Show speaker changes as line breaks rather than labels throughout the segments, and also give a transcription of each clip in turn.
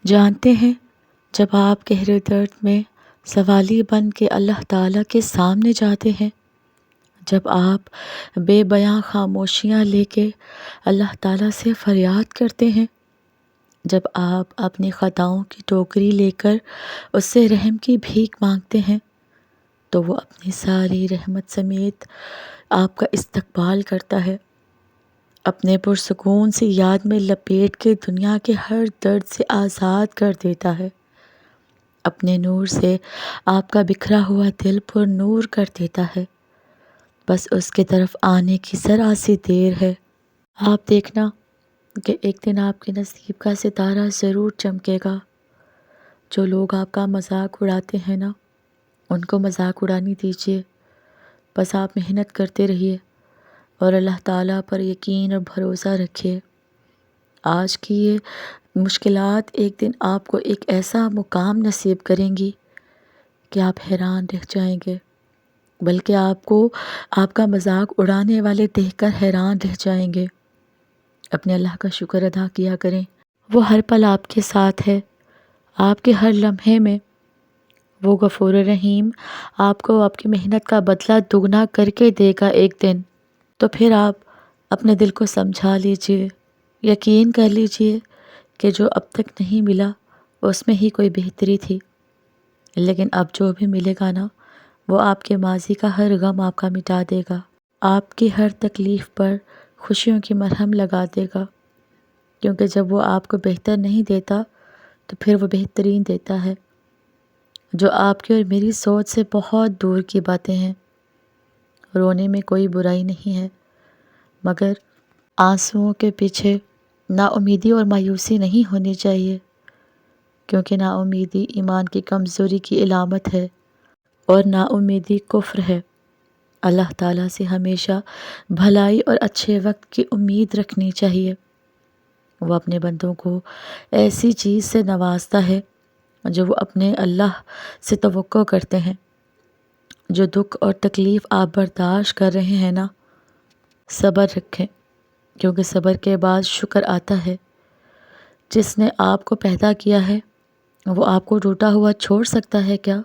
جانتے ہیں، جب آپ گہرے درد میں سوالی بن کے اللہ تعالیٰ کے سامنے جاتے ہیں، جب آپ بے بیاں خاموشیاں لے کے اللہ تعالیٰ سے فریاد کرتے ہیں، جب آپ اپنی خطاؤں کی ٹوکری لے کر اس سے رحم کی بھیک مانگتے ہیں، تو وہ اپنی ساری رحمت سمیت آپ کا استقبال کرتا ہے، اپنے پرسکون سی یاد میں لپیٹ کے دنیا کے ہر درد سے آزاد کر دیتا ہے، اپنے نور سے آپ کا بکھرا ہوا دل پر نور کر دیتا ہے۔ بس اس کی طرف آنے کی ذرا سی دیر ہے۔ آپ دیکھنا کہ ایک دن آپ کے نصیب کا ستارہ ضرور چمکے گا۔ جو لوگ آپ کا مذاق اڑاتے ہیں نا، ان کو مذاق اڑانی دیجیے۔ بس آپ محنت کرتے رہیے اور اللہ تعالیٰ پر یقین اور بھروسہ رکھیے۔ آج کی یہ مشکلات ایک دن آپ کو ایک ایسا مقام نصیب کریں گی کہ آپ حیران رہ جائیں گے، بلکہ آپ کو آپ کا مذاق اڑانے والے دیکھ کر حیران رہ جائیں گے۔ اپنے اللہ کا شکر ادا کیا کریں، وہ ہر پل آپ کے ساتھ ہے، آپ کے ہر لمحے میں۔ وہ غفور رحیم آپ کو آپ کی محنت کا بدلہ دگنا کر کے دے گا ایک دن۔ تو پھر آپ اپنے دل کو سمجھا لیجئے، یقین کر لیجئے کہ جو اب تک نہیں ملا اس میں ہی کوئی بہتری تھی، لیکن اب جو بھی ملے گا نا، وہ آپ کے ماضی کا ہر غم آپ کا مٹا دے گا، آپ کی ہر تکلیف پر خوشیوں کی مرہم لگا دے گا، کیونکہ جب وہ آپ کو بہتر نہیں دیتا تو پھر وہ بہترین دیتا ہے، جو آپ کی اور میری سوچ سے بہت دور کی باتیں ہیں۔ رونے میں کوئی برائی نہیں ہے، مگر آنسوؤں کے پیچھے نا امیدی اور مایوسی نہیں ہونی چاہیے، کیونکہ نا امیدی ایمان کی کمزوری کی علامت ہے اور نا امیدی کفر ہے۔ اللہ تعالیٰ سے ہمیشہ بھلائی اور اچھے وقت کی امید رکھنی چاہیے۔ وہ اپنے بندوں کو ایسی چیز سے نوازتا ہے جو وہ اپنے اللہ سے توقع کرتے ہیں۔ جو دکھ اور تکلیف آپ برداشت کر رہے ہیں نا، صبر رکھیں، کیونکہ صبر کے بعد شکر آتا ہے۔ جس نے آپ کو پیدا کیا ہے، وہ آپ کو ٹوٹا ہوا چھوڑ سکتا ہے کیا؟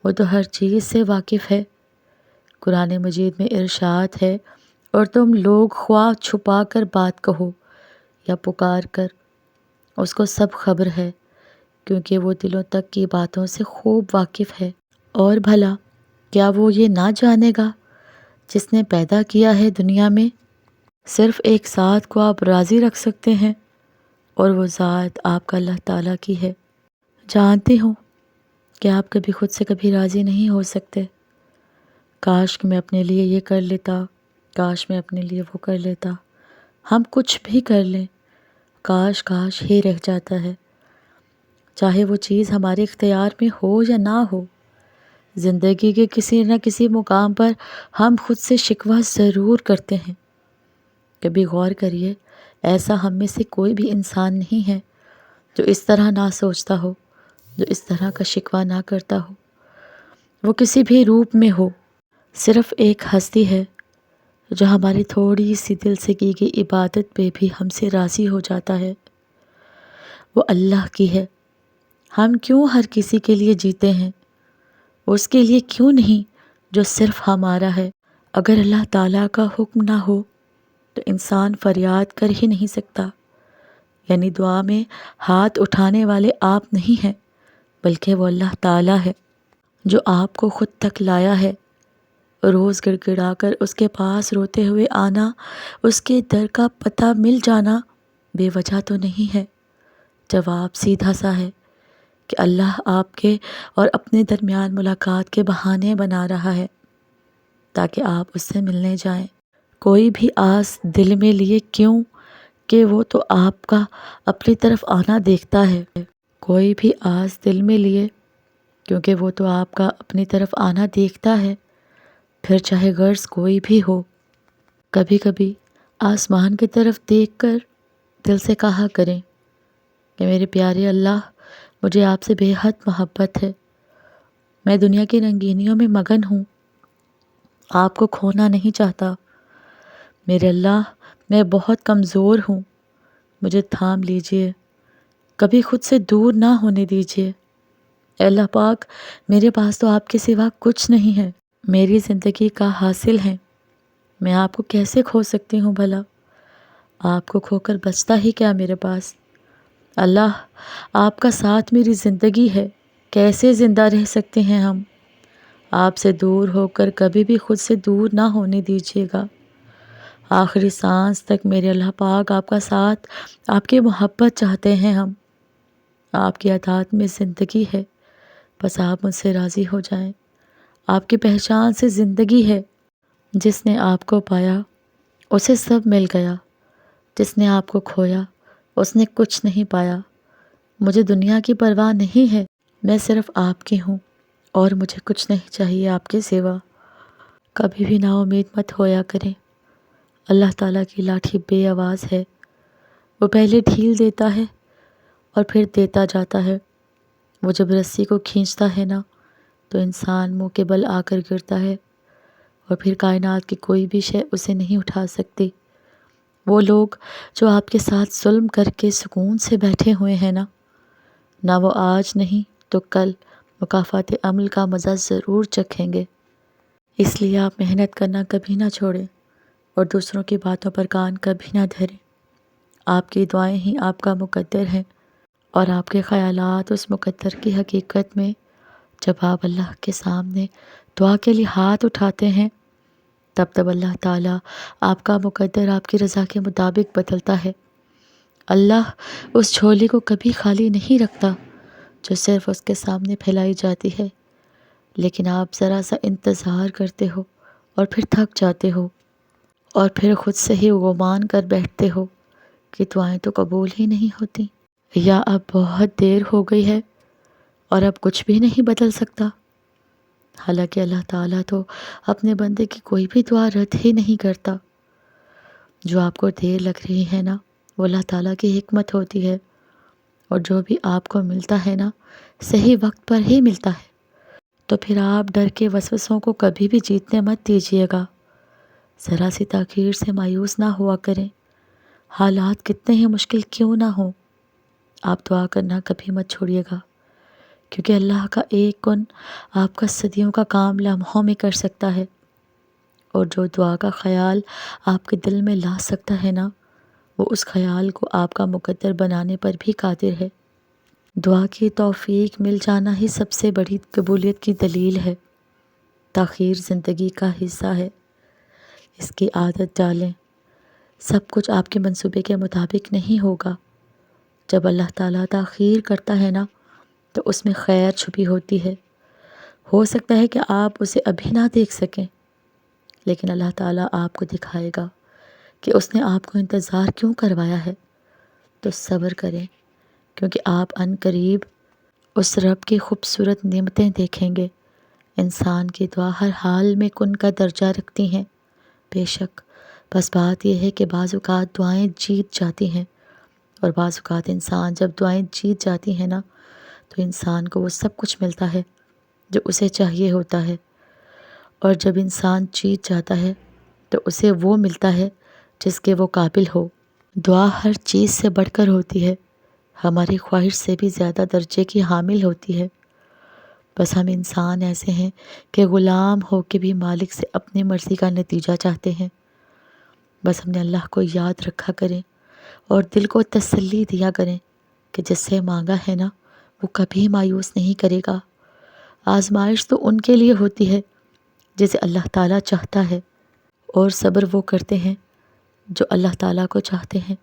وہ تو ہر چیز سے واقف ہے۔ قرآن مجید میں ارشاد ہے، اور تم لوگ خواہ چھپا کر بات کہو یا پکار کر، اس کو سب خبر ہے، کیونکہ وہ دلوں تک کی باتوں سے خوب واقف ہے۔ اور بھلا کیا وہ یہ نہ جانے گا جس نے پیدا کیا ہے دنیا میں؟ صرف ایک ذات کو آپ راضی رکھ سکتے ہیں، اور وہ ذات آپ کا اللہ تعالیٰ کی ہے۔ جانتی ہوں کہ آپ کبھی خود سے کبھی راضی نہیں ہو سکتے۔ کاش کہ میں اپنے لیے یہ کر لیتا، کاش میں اپنے لیے وہ کر لیتا۔ ہم کچھ بھی کر لیں، کاش کاش ہی رہ جاتا ہے، چاہے وہ چیز ہمارے اختیار میں ہو یا نہ ہو۔ زندگی کے کسی نہ کسی مقام پر ہم خود سے شکوہ ضرور کرتے ہیں۔ کبھی غور کریے، ایسا ہم میں سے کوئی بھی انسان نہیں ہے جو اس طرح نہ سوچتا ہو، جو اس طرح کا شکوہ نہ کرتا ہو، وہ کسی بھی روپ میں ہو۔ صرف ایک ہستی ہے جو ہماری تھوڑی سی دل سے کی گئی عبادت پہ بھی ہم سے راضی ہو جاتا ہے، وہ اللہ کی ہے۔ ہم کیوں ہر کسی کے لیے جیتے ہیں؟ اس کے لیے کیوں نہیں جو صرف ہمارا ہے؟ اگر اللہ تعالیٰ کا حکم نہ ہو تو انسان فریاد کر ہی نہیں سکتا، یعنی دعا میں ہاتھ اٹھانے والے آپ نہیں ہیں، بلکہ وہ اللہ تعالیٰ ہے جو آپ کو خود تک لایا ہے۔ روز گڑ گڑا کر اس کے پاس روتے ہوئے آنا، اس کے در کا پتہ مل جانا بے وجہ تو نہیں ہے۔ جواب سیدھا سا ہے کہ اللہ آپ کے اور اپنے درمیان ملاقات کے بہانے بنا رہا ہے تاکہ آپ اس سے ملنے جائیں۔ کوئی بھی آس دل میں لیے کیوں کہ وہ تو آپ کا اپنی طرف آنا دیکھتا ہے۔ کوئی بھی آس دل میں لیے کیونکہ وہ تو آپ کا اپنی طرف آنا دیکھتا ہے، پھر چاہے غرض کوئی بھی ہو۔ کبھی کبھی آسمان کی طرف دیکھ کر دل سے کہا کریں کہ میرے پیارے اللہ، مجھے آپ سے بے حد محبت ہے، میں دنیا کی رنگینیوں میں مگن ہوں، آپ کو کھونا نہیں چاہتا۔ میرے اللہ، میں بہت کمزور ہوں، مجھے تھام لیجئے، کبھی خود سے دور نہ ہونے دیجیے۔ اے اللہ پاک، میرے پاس تو آپ کے سوا کچھ نہیں ہے، میری زندگی کا حاصل ہے، میں آپ کو کیسے کھو سکتی ہوں بھلا؟ آپ کو کھو کر بچتا ہی کیا میرے پاس؟ اللہ، آپ کا ساتھ میری زندگی ہے، کیسے زندہ رہ سکتے ہیں ہم؟ آپ سے دور ہو کر کبھی بھی خود سے دور نہ ہونے دیجیے گا۔ آخری سانس تک میرے اللہ پاک آپ کا ساتھ، آپ کی محبت چاہتے ہیں ہم۔ آپ کی اطاعت میں زندگی ہے، بس آپ مجھ سے راضی ہو جائیں۔ آپ کی پہچان سے زندگی ہے، جس نے آپ کو پایا اسے سب مل گیا، جس نے آپ کو کھویا اس نے کچھ نہیں پایا۔ مجھے دنیا کی پرواہ نہیں ہے، میں صرف آپ کی ہوں اور مجھے کچھ نہیں چاہیے آپ کے سوا۔ کبھی بھی نا امید مت ہویا کریں، اللہ تعالیٰ کی لاٹھی بے آواز ہے، وہ پہلے ڈھیل دیتا ہے اور پھر دیتا جاتا ہے۔ وہ جب رسی کو کھینچتا ہے نا تو انسان منہ کے بل آ کر گرتا ہے، اور پھر کائنات کی کوئی بھی شے اسے نہیں اٹھا سکتی۔ وہ لوگ جو آپ کے ساتھ ظلم کر کے سکون سے بیٹھے ہوئے ہیں نا وہ آج نہیں تو کل مکافات عمل کا مزہ ضرور چکھیں گے۔ اس لیے آپ محنت کرنا کبھی نہ چھوڑیں اور دوسروں کی باتوں پر کان کبھی نہ دھریں۔ آپ کی دعائیں ہی آپ کا مقدر ہیں، اور آپ کے خیالات اس مقدر کی حقیقت میں جب آپ اللہ کے سامنے دعا کے لیے ہاتھ اٹھاتے ہیں تب اللہ تعالیٰ آپ کا مقدر آپ کی رضا کے مطابق بدلتا ہے۔ اللہ اس جھولی کو کبھی خالی نہیں رکھتا جو صرف اس کے سامنے پھیلائی جاتی ہے، لیکن آپ ذرا سا انتظار کرتے ہو اور پھر تھک جاتے ہو، اور پھر خود سے ہی گمان کر بیٹھتے ہو کہ دعائیں تو قبول ہی نہیں ہوتی، یا اب بہت دیر ہو گئی ہے اور اب کچھ بھی نہیں بدل سکتا۔ حالانکہ اللہ تعالیٰ تو اپنے بندے کی کوئی بھی دعا رد ہی نہیں کرتا۔ جو آپ کو دیر لگ رہی ہے نا وہ اللہ تعالیٰ کی حکمت ہوتی ہے، اور جو بھی آپ کو ملتا ہے نا صحیح وقت پر ہی ملتا ہے۔ تو پھر آپ ڈر کے وسوسوں کو کبھی بھی جیتنے مت دیجیے گا، ذرا سی تاخیر سے مایوس نہ ہوا کریں، حالات کتنے ہی مشکل کیوں نہ ہوں، آپ دعا کرنا کبھی مت چھوڑیے گا، کیونکہ اللہ کا ایک کن آپ کا صدیوں کا کام لمحوں میں کر سکتا ہے، اور جو دعا کا خیال آپ کے دل میں لا سکتا ہے نا وہ اس خیال کو آپ کا مقدر بنانے پر بھی قادر ہے۔ دعا کی توفیق مل جانا ہی سب سے بڑی قبولیت کی دلیل ہے۔ تاخیر زندگی کا حصہ ہے، اس کی عادت ڈالیں۔ سب کچھ آپ کے منصوبے کے مطابق نہیں ہوگا۔ جب اللہ تعالیٰ تاخیر کرتا ہے نا تو اس میں خیر چھپی ہوتی ہے۔ ہو سکتا ہے کہ آپ اسے ابھی نہ دیکھ سکیں، لیکن اللہ تعالیٰ آپ کو دکھائے گا کہ اس نے آپ کو انتظار کیوں کروایا ہے۔ تو صبر کریں، کیونکہ آپ عن قریب اس رب کی خوبصورت نعمتیں دیکھیں گے۔ انسان کی دعا ہر حال میں کن کا درجہ رکھتی ہیں، بے شک، بس بات یہ ہے کہ بعض اوقات دعائیں جیت جاتی ہیں، اور بعض اوقات انسان جب دعائیں جیت جاتی ہیں نا تو انسان کو وہ سب کچھ ملتا ہے جو اسے چاہیے ہوتا ہے، اور جب انسان جیت جاتا ہے تو اسے وہ ملتا ہے جس کے وہ قابل ہو۔ دعا ہر چیز سے بڑھ کر ہوتی ہے، ہماری خواہش سے بھی زیادہ درجے کی حامل ہوتی ہے۔ بس ہم انسان ایسے ہیں کہ غلام ہو کے بھی مالک سے اپنی مرضی کا نتیجہ چاہتے ہیں۔ بس ہم نے اللہ کو یاد رکھا کریں اور دل کو تسلی دیا کریں کہ جس سے مانگا ہے نا وہ کبھی مایوس نہیں کرے گا۔ آزمائش تو ان کے لیے ہوتی ہے جسے اللہ تعالیٰ چاہتا ہے، اور صبر وہ کرتے ہیں جو اللہ تعالیٰ کو چاہتے ہیں۔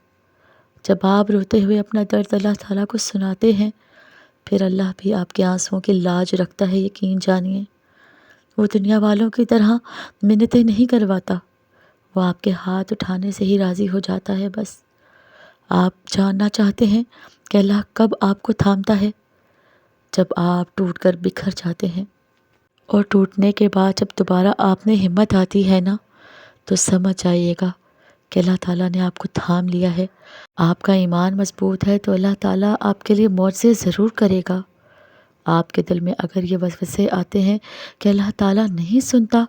جب آپ روتے ہوئے اپنا درد اللہ تعالیٰ کو سناتے ہیں پھر اللہ بھی آپ کے آنسوؤں کی لاج رکھتا ہے، یقین جانیے۔ وہ دنیا والوں کی طرح منتیں نہیں کرواتا، وہ آپ کے ہاتھ اٹھانے سے ہی راضی ہو جاتا ہے۔ بس آپ جاننا چاہتے ہیں کہ اللہ کب آپ کو تھامتا ہے؟ جب آپ ٹوٹ کر بکھر جاتے ہیں، اور ٹوٹنے کے بعد جب دوبارہ آپ میں ہمت آتی ہے نا تو سمجھ جائیے گا کہ اللہ تعالیٰ نے آپ کو تھام لیا ہے۔ آپ کا ایمان مضبوط ہے تو اللہ تعالیٰ آپ کے لیے معجزے ضرور کرے گا۔ آپ کے دل میں اگر یہ وسوسے آتے ہیں کہ اللہ تعالیٰ نہیں سنتا،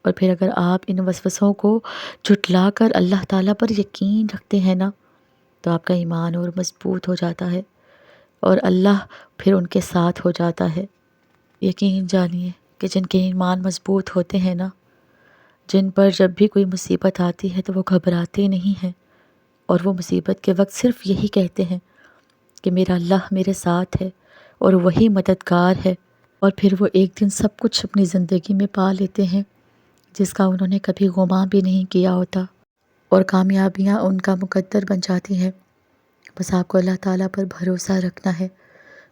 اور پھر اگر آپ ان وسوسوں کو جھٹلا کر اللہ تعالیٰ پر یقین رکھتے ہیں نا تو آپ کا ایمان اور مضبوط ہو جاتا ہے، اور اللہ پھر ان کے ساتھ ہو جاتا ہے۔ یقین جانیے کہ جن کے ایمان مضبوط ہوتے ہیں نا، جن پر جب بھی کوئی مصیبت آتی ہے تو وہ گھبراتے نہیں ہیں، اور وہ مصیبت کے وقت صرف یہی کہتے ہیں کہ میرا اللہ میرے ساتھ ہے اور وہی مددگار ہے، اور پھر وہ ایک دن سب کچھ اپنی زندگی میں پا لیتے ہیں جس کا انہوں نے کبھی گمان بھی نہیں کیا ہوتا، اور کامیابیاں ان کا مقدر بن جاتی ہیں۔ بس آپ کو اللہ تعالیٰ پر بھروسہ رکھنا ہے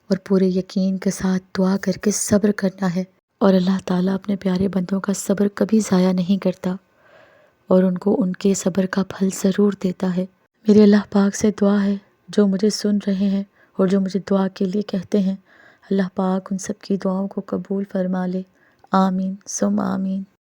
اور پورے یقین کے ساتھ دعا کر کے صبر کرنا ہے، اور اللہ تعالیٰ اپنے پیارے بندوں کا صبر کبھی ضائع نہیں کرتا، اور ان کو ان کے صبر کا پھل ضرور دیتا ہے۔ میرے اللہ پاک سے دعا ہے، جو مجھے سن رہے ہیں اور جو مجھے دعا کے لیے کہتے ہیں، اللہ پاک ان سب کی دعاؤں کو قبول فرما لے۔ آمین ثم آمین۔